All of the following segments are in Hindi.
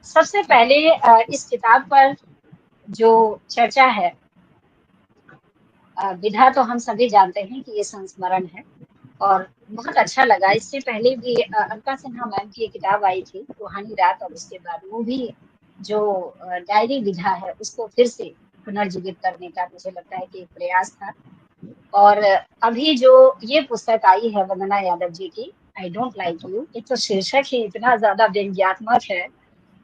सबसे पहले इस किताब पर जो चर्चा है, विधा तो हम सभी जानते हैं कि ये संस्मरण है और बहुत अच्छा लगा। इससे पहले भी अलका सिन्हा मैम की एक किताब आई थी रूहानी रात, और उसके बाद वो भी जो डायरी विधा है उसको फिर से पुनर्जीवित करने का मुझे लगता है कि एक प्रयास था। और अभी जो ये पुस्तक आई है वंदना यादव जी की, आई डोंट लाइक यू, एक तो शीर्षक ही इतना ज्यादा व्यंग्यात्मक है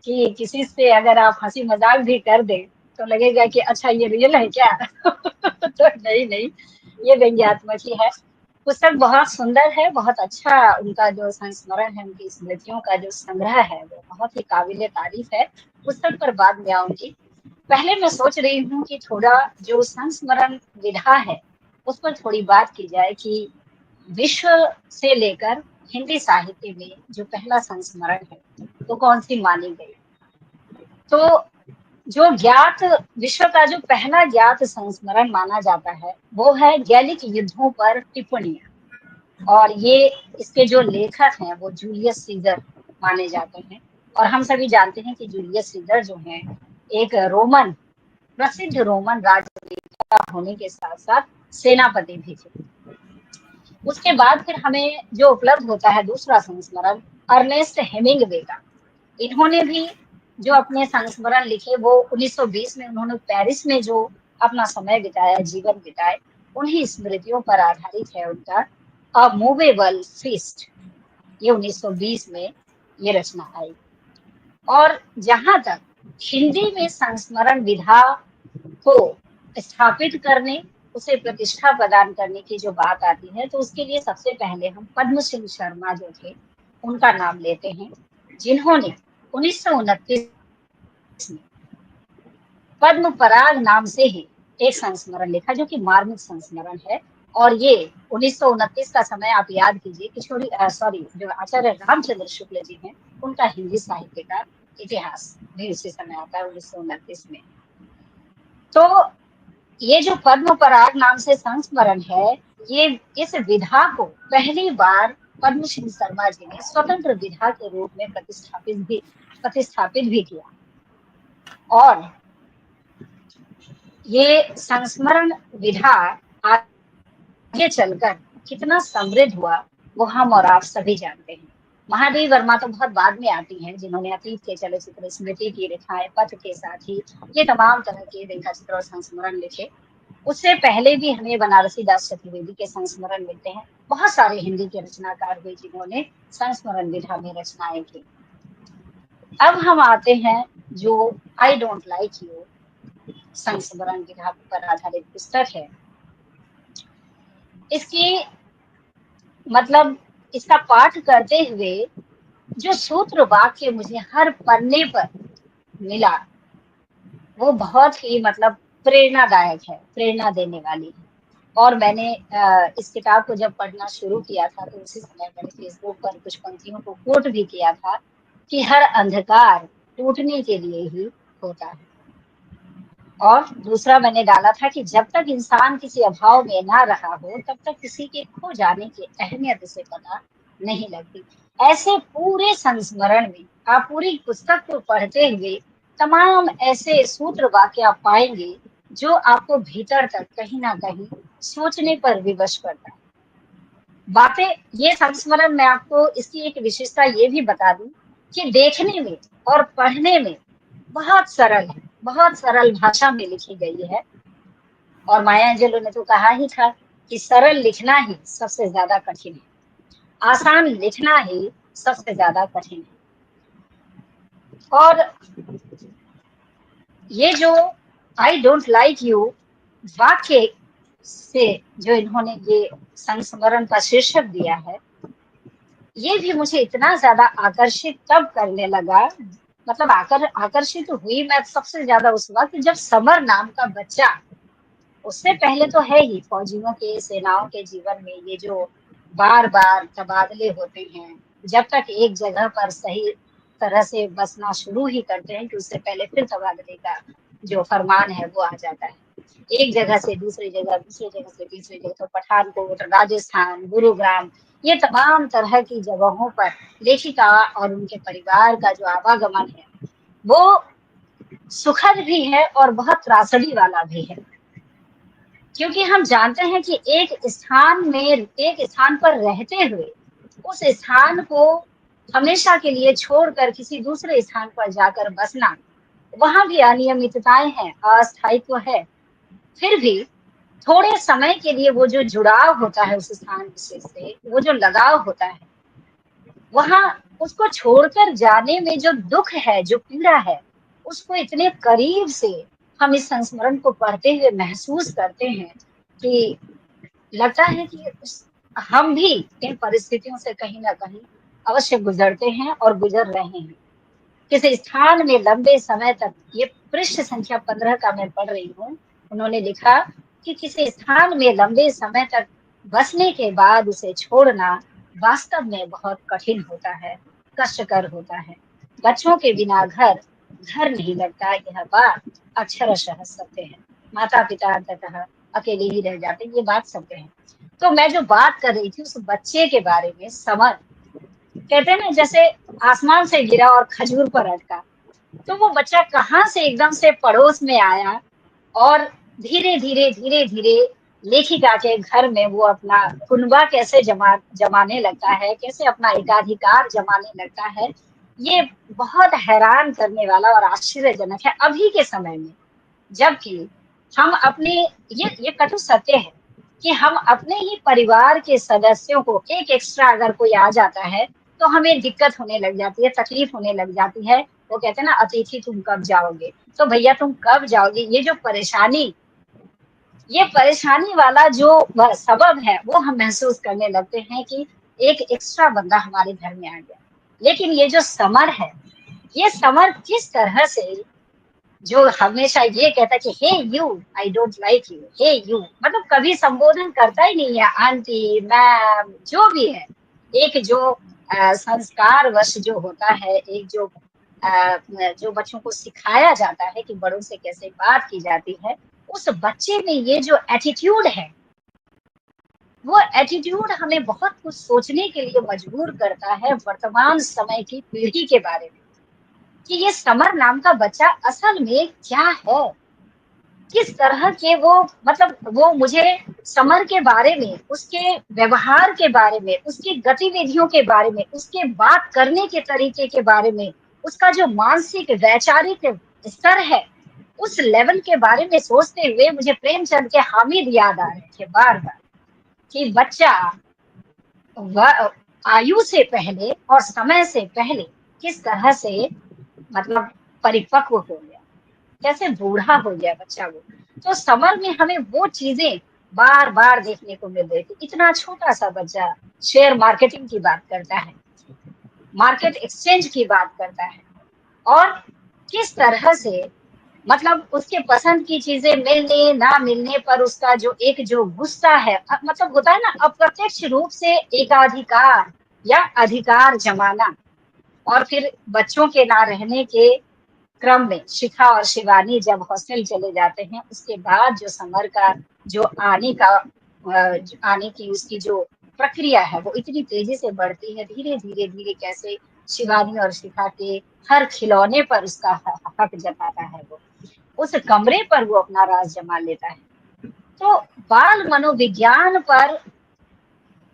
कि किसी से अगर आप हंसी मजाक भी कर दें तो लगेगा कि अच्छा ये रियल है क्या। तो नहीं नहीं, ये व्यंग्यात्मक ही है। पुस्तक बहुत सुंदर है, बहुत अच्छा। उनका जो संस्मरण है, उनकी स्मृतियों का जो संग्रह है वो बहुत ही काबिले तारीफ है। पुस्तक पर बाद में आऊंगी। पहले मैं सोच रही हूँ कि थोड़ा जो संस्मरण विधा है उस पर थोड़ी बात की जाए कि विश्व से लेकर हिंदी साहित्य में जो पहला संस्मरण है तो कौन सी मानी गई। तो जो ज्ञात विश्व का जो पहला ज्ञात संस्मरण माना जाता है वो है गैलिक युद्धों पर टिप्पणियां। और ये इसके जो लेखक हैं वो जूलियस सीजर माने जाते हैं। और हम सभी जानते हैं कि जूलियस सीजर जो हैं एक रोमन, प्रसिद्ध रोमन राजनेता होने के साथ साथ सेनापति भी थे। उसके बाद फिर हमें जो उपलब्ध होता है दूसरा संस्मरण अर्नेस्ट हेमिंगवे का। इन्होंने भी जो अपने संस्मरण लिखे वो 1920 में उन्होंने पेरिस में जो अपना समय बिताया, जीवन बिताए, उन्हीं स्मृतियों पर आधारित है उनका अ मूवेबल फीस्ट। ये 1920 में ये रचना आई। और जहां तक हिंदी में संस्मरण विधा को स्थापित करने, उसे प्रतिष्ठा प्रदान करने की जो बात आती है तो उसके लिए सबसे पहले हम पद्म सिंह शर्मा जो थे उनका नाम लेते हैं, जिन्होंने 1929 में पद्म पराग नाम से ही एक संस्मरण लिखा जो कि मार्मिक संस्मरण है। और ये 1929 का समय आप याद कीजिए, किशोरी सॉरी जो आचार्य रामचंद्र शुक्ल जी हैं उनका हिंदी साहित्य का इतिहास भी उसी समय आता है 1929 में। तो ये जो पद्म पराग नाम से संस्मरण है, ये इस विधा को पहली बार पद्म सिंह शर्मा जी ने स्वतंत्र विधा के रूप में प्रतिस्थापित भी किया। और ये संस्मरण विधा आगे चलकर कितना समृद्ध हुआ वो हम और आप सभी जानते हैं। महादेवी वर्मा तो बहुत बाद में आती हैं, जिन्होंने अतीत के चलचित्र स्मृति की रेखाएं पथ के साथ ही ये तमाम तरह के रेखा चित्र और संस्मरण लिखे। उससे पहले भी हमें बनारसी दास चतुर्वेदी के संस्मरण मिलते हैं। बहुत सारे हिंदी के रचनाकार हुए जिन्होंने संस्मरण विधा में रचनाएं की। अब हम आते हैं जो आई डोंट लाइक यू संस्मरण विधा पर आधारित पुस्तक है। इसकी मतलब इसका पाठ करते हुए जो सूत्र वाक्य मुझे हर पन्ने पर मिला वो बहुत ही मतलब प्रेरणादायक है, प्रेरणा देने वाली है। और मैंने इस किताब को जब पढ़ना शुरू किया था तो उसी समय मैंने फेसबुक पर कुछ पंक्तियों को कोट भी किया था कि हर अंधकार टूटने के लिए ही होता है। और दूसरा मैंने डाला था कि जब तक इंसान किसी अभाव में ना रहा हो तब तक किसी के खो जाने की अहमियत उसे पता नहीं लगती। ऐसे पूरे संस्मरण में आप पूरी पुस्तक को पढ़ते हुए तमाम ऐसे सूत्र वाक्य आप पाएंगे जो आपको भीतर तक कहीं ना कहीं सोचने पर विवश करता है। बातें ये संस्मरण मैं आपको इसकी एक विशेषता ये भी बता दूं कि देखने में और पढ़ने में बहुत सरल है, बहुत सरल भाषा में लिखी गई है। और माया अंजेलो ने तो कहा ही था कि सरल लिखना ही सबसे ज्यादा कठिन है, आसान लिखना ही सबसे ज्यादा कठिन है। और ये जो आई डोंट लाइक यू वाक्य से जो इन्होंने ये संस्मरण का शीर्षक दिया है, ये भी मुझे इतना ज्यादा आकर्षित तब करने लगा। मतलब आकर्षित हुई मैं सबसे ज्यादा उस वक्त जब समर नाम का बच्चा, उससे पहले तो है ही फौजियों के, सेनाओं के जीवन में ये जो बार बार तबादले होते हैं, जब तक एक जगह पर सही तरह से बसना शुरू ही करते हैं कि उससे पहले फिर तबादले का जो फरमान है वो आ जाता है। एक जगह से दूसरी जगह, दूसरी जगह से तीसरी जगह, तो पठानकोट, राजस्थान, गुरुग्राम, ये तमाम तरह की जगहों पर लेखिका और उनके परिवार का जो आवागमन है वो सुखद भी है और बहुत त्रासदी वाला भी है, क्योंकि हम जानते हैं कि एक स्थान पर रहते हुए उस स्थान को हमेशा के लिए छोड़कर किसी दूसरे स्थान पर जाकर बसना, वहां भी अनियमितताएं हैं, अस्थायित्व है। फिर भी थोड़े समय के लिए वो जो जुड़ाव होता है उस स्थान विशेष से, वो जो लगाव होता है, वहां उसको छोड़कर जाने में जो दुख है, जो पीड़ा है, उसको इतने करीब से हम इस संस्मरण को पढ़ते हुए महसूस करते हैं कि लगता है कि हम भी इन परिस्थितियों से कहीं ना कहीं अवश्य गुजरते हैं और गुजर रहे हैं। किसी स्थान में लंबे समय तक, ये पृष्ठ संख्या 15 का मैं पढ़ रही हूँ, उन्होंने लिखा कि किसी स्थान में लंबे समय तक बसने के बाद उसे छोड़ना वास्तव में बहुत कठिन होता है, कष्टकर होता है। बच्चों के बिना घर घर नहीं लगता, यह बात अक्षरशः सत्य है। माता पिता अंततः अकेले ही रह जाते, ये बात सत्य है। तो मैं जो बात कर रही थी उस बच्चे के बारे में, समर, कहते हैं ना जैसे आसमान से गिरा और खजूर पर अटका, तो वो बच्चा कहाँ से एकदम से पड़ोस में आया और धीरे धीरे लेखिका के घर में वो अपना कुनबा कैसे जमाने लगता है, कैसे अपना एकाधिकार जमाने लगता है, ये बहुत हैरान करने वाला और आश्चर्यजनक है अभी के समय में। जबकि हम अपने, ये कटु सत्य है कि हम अपने ही परिवार के सदस्यों को एक एक्स्ट्रा अगर कोई आ जाता है तो हमें दिक्कत होने लग जाती है, तकलीफ होने लग जाती है। वो कहते हैं ना, अतिथि तुम कब जाओगे, तो भैया तुम कब जाओगे, ये जो परेशानी, ये परेशानी वाला जो सबब है वो हम महसूस करने लगते हैं कि एक एक्स्ट्रा बंदा हमारे घर में आ गया। लेकिन ये जो समर है, ये समर किस तरह से, जो हमेशा ये कहता है कि hey you, I don't like you, hey you, मतलब कभी संबोधन करता ही नहीं है, आंटी मैम जो भी है। एक जो संस्कार वश जो होता है, एक जो बच्चों को सिखाया जाता है कि बड़ों से कैसे बात की जाती है, उस बच्चे में ये जो एटीट्यूड है, वो एटीट्यूड हमें बहुत कुछ सोचने के लिए मजबूर करता है वर्तमान समय की पीढ़ी के बारे में, कि ये समर नाम का बच्चा असल में क्या है, किस तरह के वो, मतलब वो मुझे समर के बारे में, उसके व्यवहार के बारे में, उसकी गतिविधियों के बारे में, उसके बात करने के तरीके के बारे में, उसका जो मानसिक वैचारिक स्तर है, उस लेवल के बारे में सोचते हुए मुझे प्रेमचंद के हामिद याद आ रहे थे बार बार, कि बच्चा आयु से पहले और समय से पहले किस तरह से, मतलब परिपक्व हो गया, कैसे बूढ़ा हो गया बच्चा वो। तो समर में हमें वो चीजें बार बार देखने को मिल रही थी। इतना छोटा सा बच्चा शेयर मार्केटिंग की बात करता है, मार्केट एक्सचेंज की बात करता है, और किस तरह से, मतलब उसके पसंद की चीजें मिलने ना मिलने पर उसका जो एक जो गुस्सा है, मतलब होता है ना अप्रत्यक्ष रूप से एकाधिकार या अधिकार जमाना। और फिर बच्चों के ना रहने के क्रम में शिखा और शिवानी जब हॉस्टल चले जाते हैं, उसके बाद जो समर का जो आने की उसकी जो प्रक्रिया है वो इतनी तेजी से बढ़ती है, धीरे कैसे शिवानी और शिखा के हर खिलौने पर उसका हक जताता है, वो उस कमरे पर वो अपना राज जमा लेता है। तो बाल मनोविज्ञान पर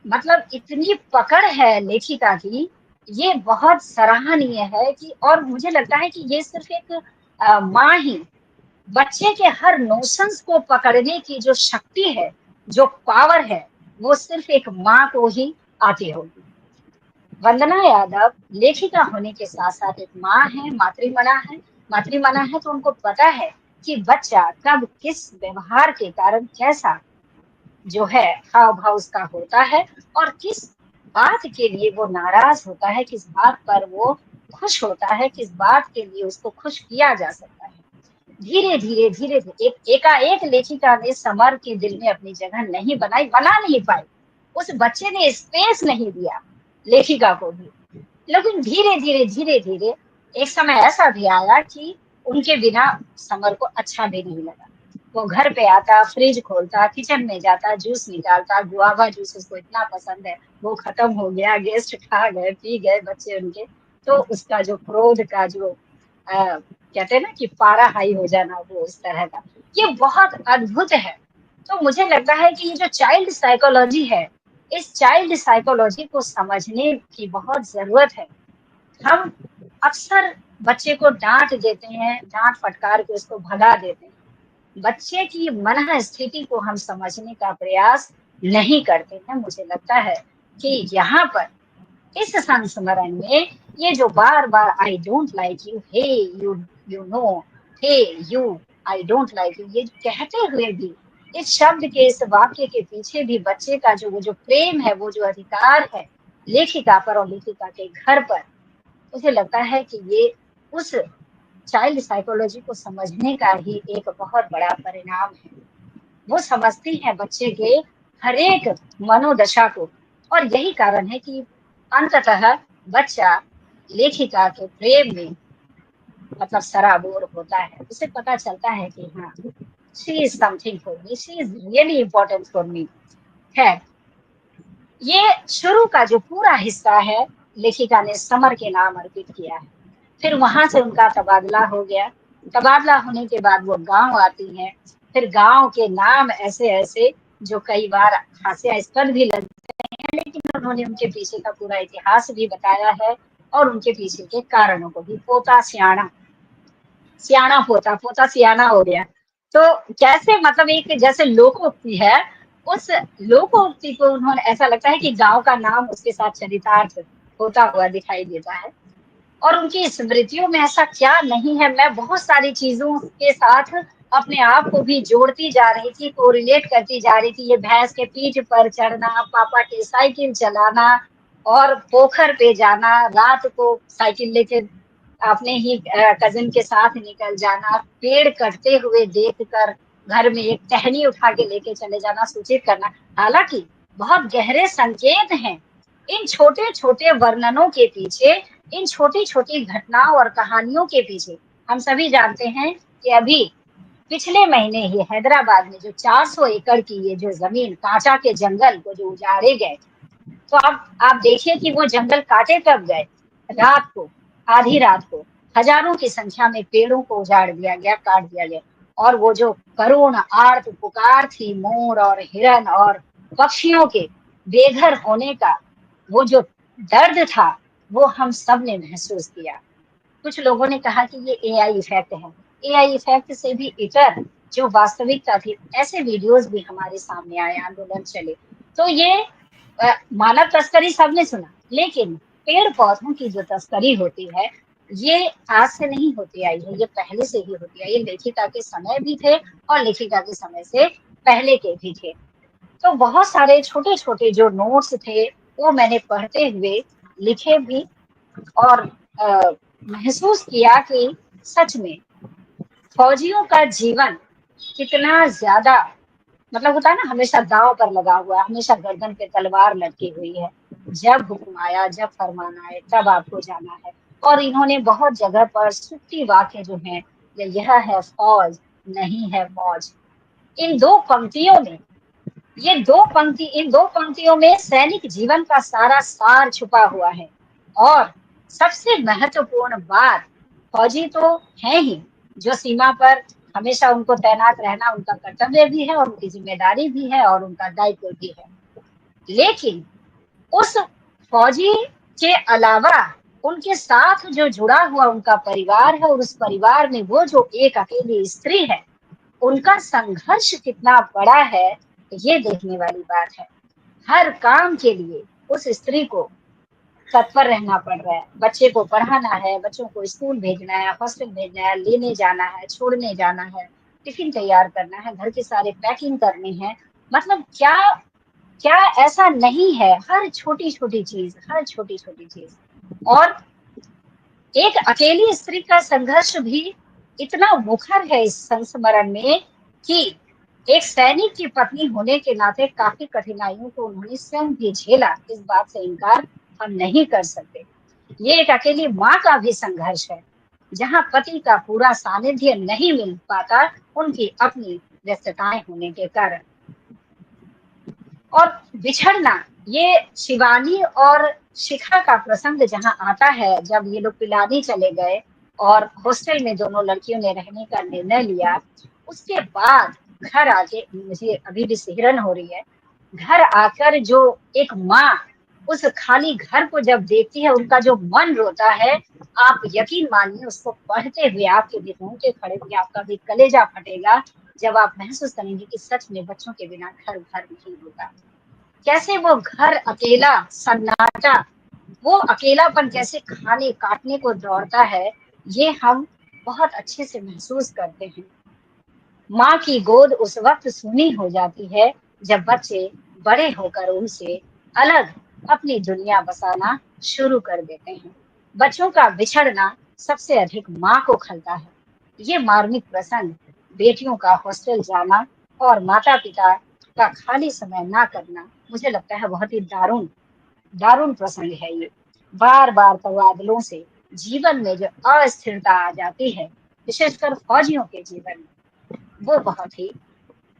मतलब इतनी पकड़ है लेखिका की, ये बहुत सराहनीय है। कि और मुझे लगता है कि ये सिर्फ एक माँ ही, बच्चे के हर नोशंस को पकड़ने की जो शक्ति है, जो पावर है, वो सिर्फ एक माँ को ही आती होगी। वंदना यादव लेखिका होने के साथ साथ एक माँ है, मातृमना है, तो उनको पता है कि बच्चा कब किस व्यवहार के कारण कैसा जो है हाव भाव उसका होता है, और किस बात के लिए वो नाराज होता है, किस बात पर वो खुश होता है, किस बात के लिए उसको खुश किया जा सकता है। धीरे धीरे एकाएक लेखिका ने समर के दिल में अपनी जगह नहीं बनाई, बना नहीं पाई, उस बच्चे ने स्पेस नहीं दिया लेखिका को भी। लेकिन धीरे धीरे एक समय ऐसा भी आया कि उनके बिना समर को अच्छा भी नहीं लगा। वो घर पे आता, फ्रिज खोलता, किचन में जाता, जूस निकालता, गुआवा जूस उसको इतना पसंद है, वो खत्म हो गया, गेस्ट खा गए, पी गए बच्चे उनके, तो उसका जो क्रोध का जो कहते हैं ना कि पारा हाई हो जाना, वो इस तरह का, ये बहुत अद्भुत है। तो मुझे लगता है कि ये जो चाइल्ड साइकोलॉजी है, इस चाइल्ड साइकोलॉजी को समझने की बहुत जरूरत है। हम अक्सर बच्चे को डांट देते हैं, डांट फटकार के उसको भगा देते हैं, बच्चे की मन स्थिति को हम समझने का प्रयास नहीं करते हैं। मुझे लगता है कि यहाँ पर इस संस्मरण में ये जो बार बार I don't like you, hey you, you know, hey you, I don't like you, ये कहते हुए भी इस शब्द के, इस वाक्य के पीछे भी बच्चे का जो वो जो प्रेम है, वो जो अधिकार है लेखिका पर और लेखिका के घर पर, मुझे लगता है कि ये उस चाइल्ड साइकोलॉजी को समझने का ही एक बहुत बड़ा परिणाम है। वो समझती है बच्चे के हर एक मनोदशा को, और यही कारण है कि अंततः बच्चा लेखिका के प्रेम में मतलब सराबोर होता है। उसे पता चलता है कि हाँ, she is something for me, she is really important for me. खैर, ये शुरू का जो पूरा हिस्सा है लेखिका ने समर के नाम अर्पित किया है। फिर वहां से उनका तबादला हो गया। तबादला होने के बाद वो गांव आती हैं। फिर गांव के नाम ऐसे ऐसे जो कई बार हास्यास्पद भी लगते हैं, लेकिन उन्होंने उनके पीछे का पूरा इतिहास भी बताया है और उनके पीछे के कारणों को भी। पोता सियाणा, सियाणा पोता, पोता सियाणा हो गया। तो कैसे मतलब एक जैसे लोकोक्ति है, उस लोकोक्ति को उन्होंने, ऐसा लगता है कि गांव का नाम उसके साथ चरितार्थ होता हुआ दिखाई देता है। और उनकी स्मृतियों में ऐसा क्या नहीं है। मैं बहुत सारी चीजों के साथ अपने आप को भी जोड़ती जा रही थी, कोरिलेट करती जा रही थी। ये भैंस के पीठ पर चढ़ना, पापा की साइकिल चलाना और पोखर पे जाना, रात को साइकिल लेके अपने ही कजिन के साथ निकल जाना, पेड़ कटते हुए देखकर घर में एक टहनी उठा के लेके चले जाना, सूचित करना। हालांकि बहुत गहरे संकेत हैं इन छोटे छोटे वर्णनों के पीछे, इन छोटी छोटी घटनाओं और कहानियों के पीछे। हम सभी जानते हैं कि अभी पिछले महीने ही हैदराबाद में जो 400 एकड़ की ये जो जमीन, कांचा के जंगल को जो उजाड़े गए, तो आप देखिए कि वो जंगल काटे कब गए? रात को, आधी रात को हजारों की संख्या में पेड़ों को उजाड़ दिया गया, काट दिया गया। और वो जो करुण आर्त पुकार थी मोर और हिरन और पक्षियों के बेघर होने का, वो जो दर्द था, वो हम सब ने महसूस किया। कुछ लोगों ने कहा कि ये एआई इफेक्ट है। एआई इफेक्ट से भी इतर जो वास्तविकता थी, ऐसे वीडियोस भी हमारे सामने आए, आंदोलन चले। तो ये मानव तस्करी सबने सुना, लेकिन पेड़ पौधों की जो तस्करी होती है, ये आज से नहीं होती आई है, ये पहले से ही होती आई है। लेखिका के समय भी थे और लेखिका के समय से पहले के भी थे। तो बहुत सारे छोटे छोटे जो नोट्स थे, वो मैंने पढ़ते हुए लिखे भी, और महसूस किया कि सच में फौजियों का जीवन कितना ज्यादा, मतलब होता है ना, हमेशा दांव पर लगा हुआ, हमेशा गर्दन पे तलवार लटकी हुई है। जब हुक्म आया, जब फरमान आए, तब आपको जाना है। और इन्होंने बहुत जगह पर सूक्ति वाक्य जो है, यह है फौज, नहीं है मौज, इन दो पंक्तियों में, ये दो पंक्ति, इन दो पंक्तियों में सैनिक जीवन का सारा सार छुपा हुआ है। और सबसे महत्वपूर्ण बात, फौजी तो है ही, जो सीमा पर हमेशा उनको तैनात रहना उनका कर्तव्य भी है और उनकी जिम्मेदारी भी है और उनका दायित्व भी है। लेकिन उस फौजी के अलावा उनके साथ जो जुड़ा हुआ उनका परिवार है, और उस परिवार में वो जो एक अकेली स्त्री है, उनका संघर्ष कितना बड़ा है, ये देखने वाली बात है। हर काम के लिए उस स्त्री को तत्पर रहना पड़ रहा है। बच्चे को पढ़ाना है, बच्चों को स्कूल भेजना है, हॉस्टल भेजना है, लेने जाना है, छोड़ने जाना है, टिफिन तैयार करना है, घर के सारे पैकिंग करनी है। मतलब क्या क्या ऐसा नहीं है, हर छोटी छोटी चीज, हर छोटी छोटी चीज। और एक अकेली स्त्री का संघर्ष भी इतना मुखर है इस संस्मरण में कि एक सैनिक की पत्नी होने के नाते काफी कठिनाइयों को उन्होंने स्वयं भी झेला, इस बात से इनकार हम नहीं कर सकते। ये एक अकेली माँ का भी संघर्ष है, जहाँ पति का पूरा सानिध्य नहीं मिल पाता, उनकी अपनी व्यस्तताएं होने के कारण। और बिछड़ना, ये शिवानी और शिखा का प्रसंग जहाँ आता है, जब ये लोग पिलानी चले गए और हॉस्टल में दोनों लड़कियों ने रहने का निर्णय लिया। उसके बाद घर आके मुझे अभी भी सिहरन हो रही है। घर आकर जो एक माँ उस खाली घर को जब देखती है, उनका जो मन रोता है, आप यकीन मानिए उसको पढ़ते हुए आपके भी रोंगटे खड़े होंगे, आपका भी कलेजा फटेगा जब आप महसूस करेंगे कि सच में बच्चों के बिना घर घर नहीं होता। कैसे वो घर अकेला सन्नाटा, वो अकेलापन कैसे खाने काटने को दौड़ता है, ये हम बहुत अच्छे से महसूस करते हैं। माँ की गोद उस वक्त सूनी हो जाती है जब बच्चे बड़े होकर उनसे अलग अपनी दुनिया बसाना शुरू कर देते हैं। बच्चों का बिछड़ना सबसे अधिक माँ को खलता है। ये मार्मिक प्रसंग, बेटियों का हॉस्टल जाना और माता पिता का खाली समय ना करना, मुझे लगता है बहुत ही दारुण दारुण प्रसंग है ये। बार बार तबादलों से जीवन में जो अस्थिरता आ जाती है, विशेषकर फौजियों के जीवन में, वो बहुत ही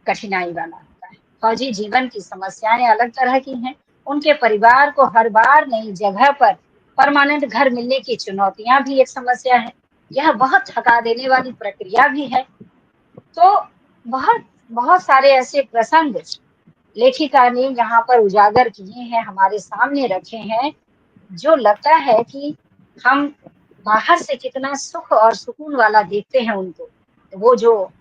कठिनाई वाला होता है। फौजी जीवन की समस्याएं अलग तरह की हैं। उनके परिवार को हर बार नई जगह पर परमानेंट घर मिलने की चुनौतियां भी एक समस्या है। यह बहुत थका देने वाली प्रक्रिया भी है। तो बहुत बहुत सारे ऐसे प्रसंग लेखिका ने यहाँ पर उजागर किए हैं, हमारे सामने रखे हैं, जो लगता है कि हम बाहर से कितना सुख और सुकून वाला देखते हैं उनको। वो जो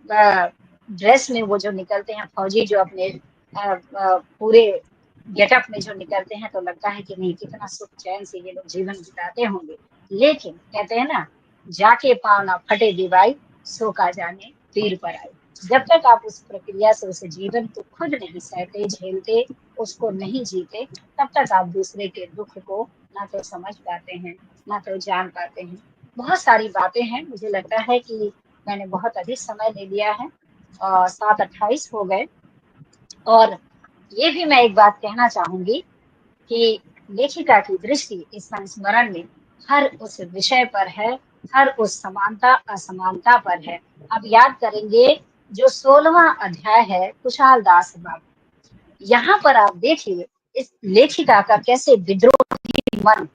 ड्रेस में वो जो निकलते हैं फौजी, जो अपने पूरे गेटअप में जो निकलते हैं, तो लगता है कि नहीं, कितना सुख चैन से ये लोग जीवन बिताते होंगे। लेकिन कहते हैं ना, जाके पाँव ना फटे दीवाई, सो का जाने पीर पर आई। जब तक आप उस प्रक्रिया से उस जीवन को खुद नहीं सहते, झेलते, उसको नहीं जीते, तब तक आप दूसरे के दुख को ना तो समझ पाते हैं, ना तो जान पाते हैं। बहुत सारी बातें हैं, मुझे लगता है कि मैंने बहुत अधिक समय ले लिया है, 7:28 हो गए। और ये भी मैं एक बात कहना चाहूंगी कि लेखिका की दृष्टि इस संस्मरण में हर उस विषय पर है, हर उस समानता असमानता पर है। आप याद करेंगे, जो 16वां अध्याय है कुशाल दास बाबू, यहाँ पर आप देखिए इस लेखिका का कैसे विद्रोही मन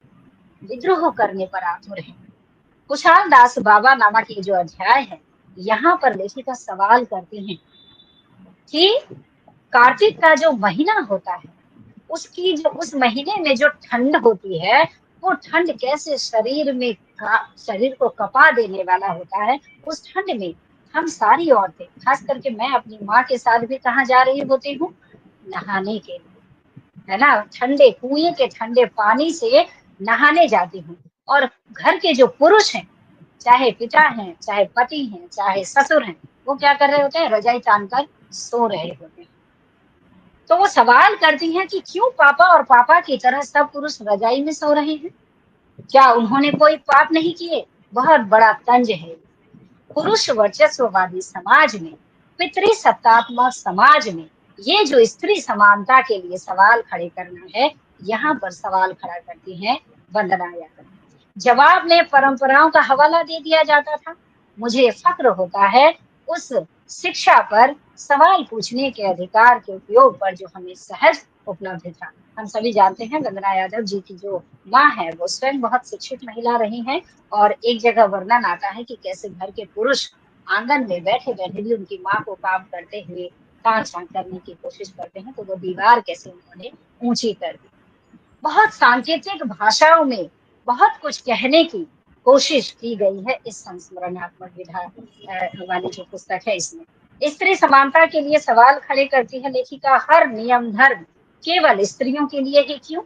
विद्रोह करने पर आतुर है। कुशाल दास बाबा नामक ये जो अध्याय है, यहाँ पर लेखिका सवाल करती हैं कि कार्तिक का जो महीना होता है, उसकी जो उस महीने में जो ठंड होती है, वो ठंड कैसे शरीर को कपा देने वाला होता है। उस ठंड में हम सारी औरतें, खास करके मैं अपनी माँ के साथ भी कहाँ जा रही होती हूँ, नहाने के लिए, है ना, ठंडे कुएं के ठंडे पानी से नहाने जाती हूँ। और घर के जो पुरुष हैं, चाहे पिता हैं, चाहे पति हैं, चाहे ससुर हैं, वो क्या कर रहे होते हैं, रजाई तान कर सो रहे होते हैं। तो वो सवाल करती हैं कि क्यों पापा और पापा की तरह सब पुरुष रजाई में सो रहे हैं, क्या उन्होंने कोई पाप नहीं किए। बहुत बड़ा तंज है। पुरुष वर्चस्ववादी समाज में, पितृसत्तात्मक समाज में, ये जो स्त्री समानता के लिए सवाल खड़े करना है, यहाँ पर सवाल खड़ा करती हैं वंदना यादव। जवाब में परंपराओं का हवाला दे दिया जाता था। मुझे फक्र होता है उस शिक्षा पर, सवाल पूछने के अधिकार के उपयोग पर, जो हमें सहज उपलब्ध था। हम सभी जानते हैं वंदना यादव जी की जो माँ है, वो स्वयं बहुत शिक्षित महिला रही हैं। और एक जगह वर्णन आता है कि कैसे घर के पुरुष आंगन में बैठे बैठे भी उनकी माँ को काम करते हुए ताक झांक करने की कोशिश करते हैं, तो वो दीवार कैसे उन्होंने ऊंची कर दी। बहुत सांकेतिक भाषाओं में बहुत कुछ कहने की कोशिश की गई है इस संस्मरणात्मक विधा वाली जो पुस्तक है इसमें। स्त्री समानता के लिए सवाल खड़े करती है लेखिका, हर नियम धर्म केवल स्त्रियों के लिए ही क्यों,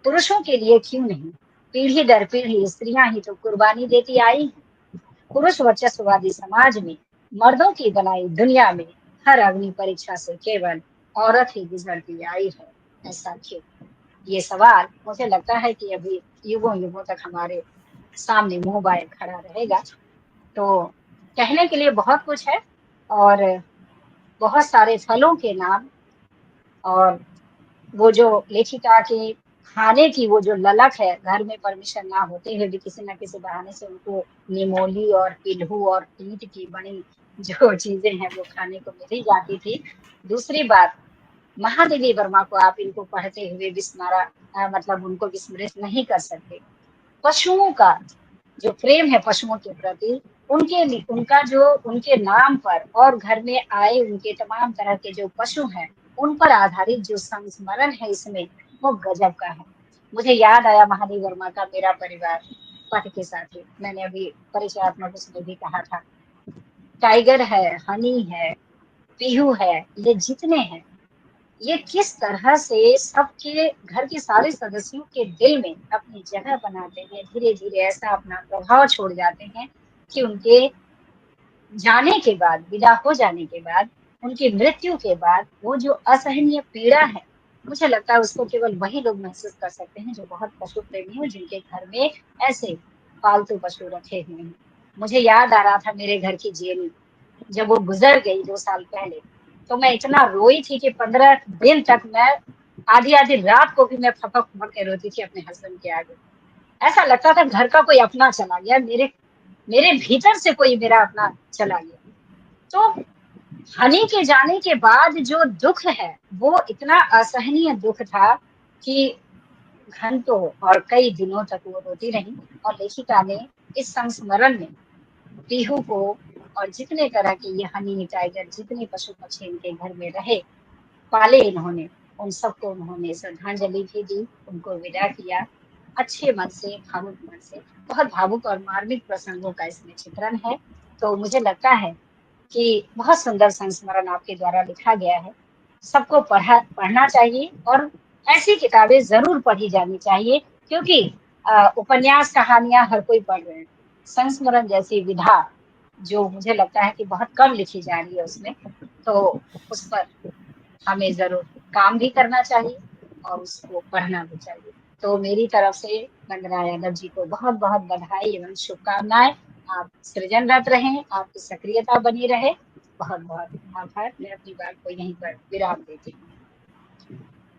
पुरुषों के लिए क्यों नहीं। पीढ़ी दर पीढ़ी स्त्रियां ही तो कुर्बानी देती आई हैं। पुरुष वर्चस्ववादी समाज में, मर्दों की बनाई दुनिया में, हर अग्नि परीक्षा से केवल औरत ही गुजरती आई है, ऐसा क्यों। ये सवाल मुझे लगता है कि अभी युगों युगों तक हमारे सामने मुंह बाए खड़ा रहेगा। तो कहने के लिए बहुत कुछ है, और बहुत सारे फलों के नाम, और वो जो लेखिका की खाने की वो जो ललक है, घर में परमिशन ना होते हुए भी किसी न किसी बहाने से उनको निमोली और पिल्हू और ईंट की बनी जो चीजें हैं वो खाने को मिल ही जाती थी। दूसरी बात, महादेवी वर्मा को आप इनको पढ़ते हुए विस्मरा मतलब उनको विस्मृत नहीं कर सकते। पशुओं का जो प्रेम है पशुओं के प्रति, उनका जो उनके नाम पर और घर में आए उनके तमाम तरह के जो पशु हैं, उन पर आधारित जो संस्मरण है इसमें, वो गजब का है। मुझे याद आया महादेव वर्मा का मेरा परिवार पथ के साथी, मैंने अभी परिचयात्मक उसमें भी कहा था। टाइगर है, हनी है, पीहू है, ये जितने हैं, ये किस तरह से सबके घर के सारे सदस्यों के दिल में अपनी जगह बनाते हैं, धीरे धीरे ऐसा अपना प्रभाव छोड़ जाते हैं कि उनके जाने के बाद, विदा हो जाने के बाद, उनकी मृत्यु के बाद वो जो असहनीय पीड़ा है, मुझे लगता है उसको केवल वही लोग महसूस कर सकते हैं जो बहुत पशु प्रेमी हो, जिनके घर में ऐसे पालतू पशु रखे हुए हैं। मुझे याद आ रहा था मेरे घर की जेनी, जब वो गुजर गई 2 साल पहले, तो मैं इतना रोई थी कि 15 दिन तक मैं आधी आधी रात को भी मैं फपक फपक के रोती थी अपने हस्बैंड के आगे। ऐसा लगता था घर का कोई अपना चला गया, मेरे मेरे भीतर से कोई मेरा अपना चला गया। तो हनी के जाने के बाद जो दुख है, वो इतना असहनीय दुख था कि घंटों और कई दिनों तक वो रोती रही। और लेखिका ने इस संस्मरण में पीहू को और जितने तरह के ये हनी टाइगर, जितने पशु पक्षी इनके घर में रहे, पाले इन्होंने, उन सबको उन्होंने श्रद्धांजलि भी दी, उनको विदा किया अच्छे मन से, भावुक मन से। बहुत भावुक और मार्मिक प्रसंगों का इसमें चित्रण है। तो मुझे लगता है कि बहुत सुंदर संस्मरण आपके द्वारा लिखा गया है। सबको पढ़ना चाहिए और ऐसी किताबें जरूर पढ़ी जानी चाहिए, क्योंकि उपन्यास कहानियां हर कोई पढ़ रहे हैं। संस्मरण जैसी विधा जो मुझे लगता है कि बहुत कम लिखी जा रही है उसमें, तो उस पर हमें ज़रूर काम भी करना चाहिए और उसको पढ़ना भी चाहिए। तो मेरी तरफ से वंदना यादव जी को बहुत-बहुत बधाई एवं शुभकामनाएँ। आप सृजनरत रहें, आपकी सक्रियता बनी रहे। बहुत-बहुत आभार। मैं अपनी बात को यहीं पर विराम देती हूँ।